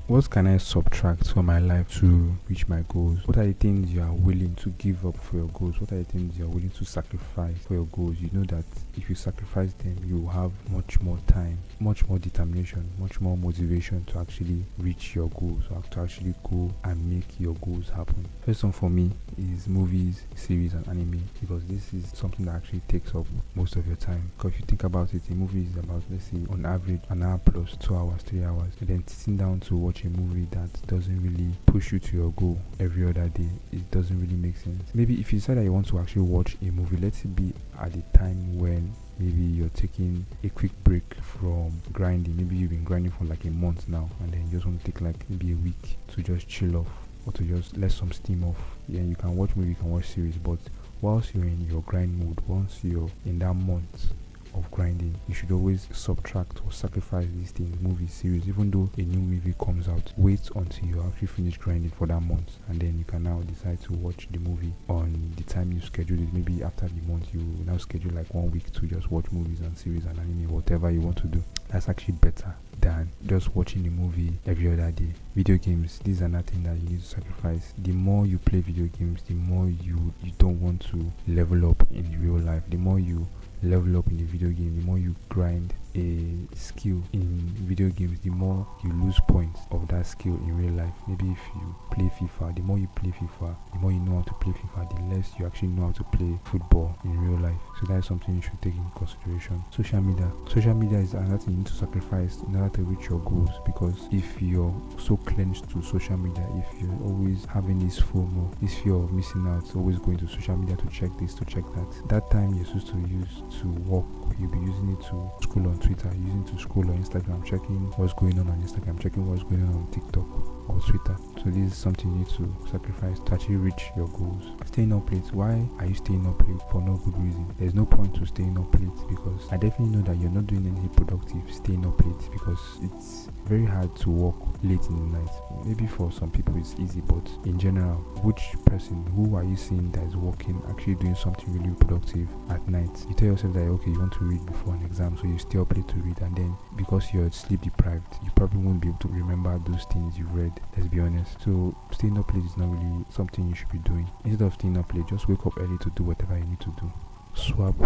What can I subtract from my life to reach my goals? What are the things you are willing to give up for your goals? What are the things you are willing to sacrifice for your goals? You know that if you sacrifice them, you will have much more time, much more determination, much more motivation to actually reach your goals, or to actually go and make your goals happen. First one for me is movies, series, and anime, because this is something that actually takes up most of your time. Because if you think about it, a movie is about, let's say, on average, an hour plus 2 hours, 3 hours. And then sitting down to watch a movie that doesn't really push you to your goal every other day, it doesn't really make sense. Maybe if you decide that you want to actually watch a movie, let it be at the time when maybe you're taking a quick break from grinding. Maybe you've been grinding for like a month now, and then you just want to take like maybe a week to just chill off, or to just let some steam off. Yeah, you can watch movie, you can watch series, but whilst you're in your grind mode, once you're in that month of grinding, you should always subtract or sacrifice these things, movies, series. Even though a new movie comes out, wait until you actually finish grinding for that month, and then you can now decide to watch the movie on the time you schedule it. Maybe after the month, you now schedule like 1 week to just watch movies and series and anime, whatever you want to do. That's actually better than just watching a movie every other day. Video games, these are nothing that you need to sacrifice. The more you play video games, the more you don't want to level up in real life. The more you level up in the video game, the more you grind a skill in video games, the more you lose points of that skill in real life. Maybe if you play FIFA, the more you play FIFA, the more you know how to play FIFA, the less you actually know how to play football in real life. So that is something you should take into consideration. Social media is another thing you need to sacrifice in order to reach your goals, because if you're so clenched to social media, if you're always having this FOMO, this fear of missing out, always going to social media to check this, to check that time you're supposed to use to work, you'll be using it to scroll on Twitter, using it to scroll on Instagram, checking what's going on Instagram, checking what's going on TikTok or Twitter. So this is something you need to sacrifice to actually reach your goals. Staying up late. Why are you staying up late? For no good reason. There's no point to staying up late, because I definitely know that you're not doing anything productive staying up late, because it's very hard to work late in the night. Maybe for some people it's easy, but in general, which person, who are you seeing that is working, actually doing something really productive at night? You tell yourself that, okay, you want to read before an exam, so you stay up late to read, and then because you're sleep deprived, you probably won't be able to remember those things you read. Let's be honest. So staying up late is not really something you should be doing. Instead of staying up late, just wake up early to do whatever you need to do. Swap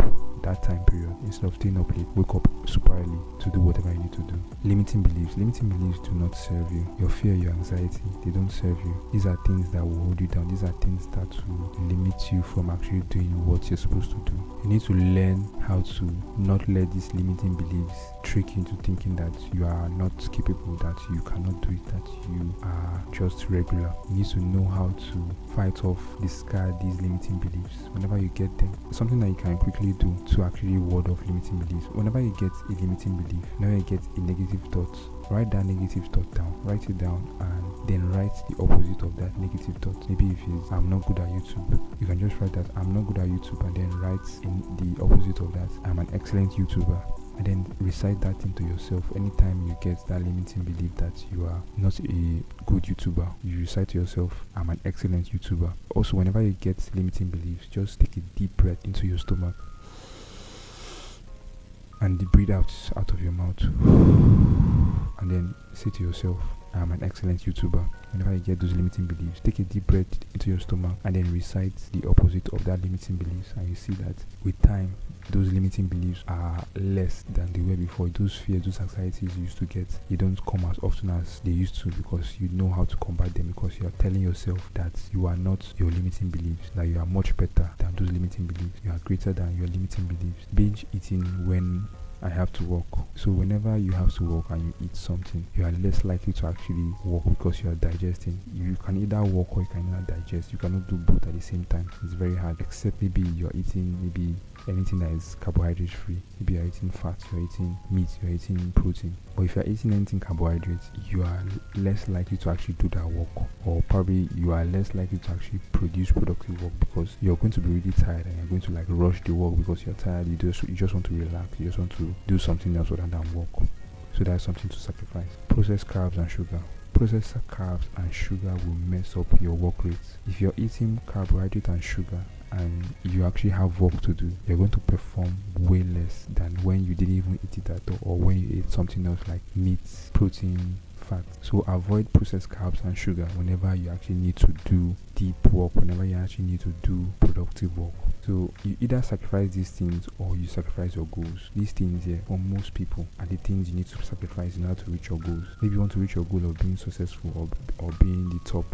that time period. Instead of staying up late, wake up super early to do whatever you need to do. Limiting beliefs do not serve you. Your fear, your anxiety, they don't serve you. These are things that will hold you down. These are things that will limit you from actually doing what you're supposed to do. You need to learn how to not let these limiting beliefs trick you into thinking that you are not capable, that you cannot do it, that you are just regular. You need to know how to fight off, discard these limiting beliefs whenever you get them. Something that you can quickly do to actually ward off limiting beliefs. Whenever you get a limiting belief, whenever you get a negative thought, write that negative thought down. Write it down, and then write the opposite of that negative thought. Maybe if it's I'm not good at YouTube, you can just write that I'm not good at YouTube, and then write in the opposite of that, I'm an excellent YouTuber. And then recite that thing to yourself. Anytime you get that limiting belief that you are not a good YouTuber, you recite to yourself, I'm an excellent YouTuber. Also, whenever you get limiting beliefs, just take a deep breath into your stomach and breathe out of your mouth, and then say to yourself, I'm an excellent YouTuber. Whenever you get those limiting beliefs, take a deep breath into your stomach and then recite the opposite of that limiting beliefs, and you see that with time, those limiting beliefs are less than they were before. Those fears, those anxieties you used to get, they don't come as often as they used to, because you know how to combat them, because you are telling yourself that you are not your limiting beliefs, that you are much better than those limiting beliefs, you are greater than your limiting beliefs. Binge eating when I have to work. So whenever you have to work and you eat something, you are less likely to actually work, because you are digesting. You can either work or you can either digest. You cannot do both at the same time. It's very hard, except maybe you're eating maybe anything that is carbohydrate free. Maybe you're eating fat, you're eating meat, you're eating protein. But if you're eating anything carbohydrate, you are less likely to actually do that work, or probably you are less likely to actually produce productive work, because you're going to be really tired and you're going to like rush the work because you're tired. You just want to relax, you just want to do something else other than work. So that's something to sacrifice. Processed carbs and sugar. Processed carbs and sugar will mess up your work rates. If you're eating carbohydrate and sugar and you actually have work to do, you're going to perform way less than when you didn't even eat it at all, or when you ate something else like meat, protein, fat. So avoid processed carbs and sugar whenever you actually need to do deep work, whenever you actually need to do productive work. So you either sacrifice these things or you sacrifice your goals. These things here, for most people, are the things you need to sacrifice in order to reach your goals. Maybe you want to reach your goal of being successful or being the top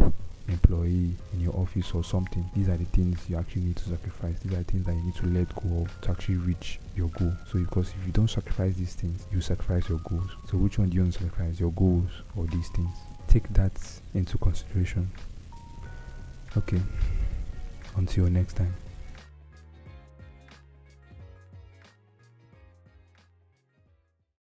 employee in your office or something. These are the things you actually need to sacrifice. These are the things that you need to let go of to actually reach your goal. So because if you don't sacrifice these things, you sacrifice your goals. So which one do you want to sacrifice, your goals or these things? Take that into consideration. Okay, until next time.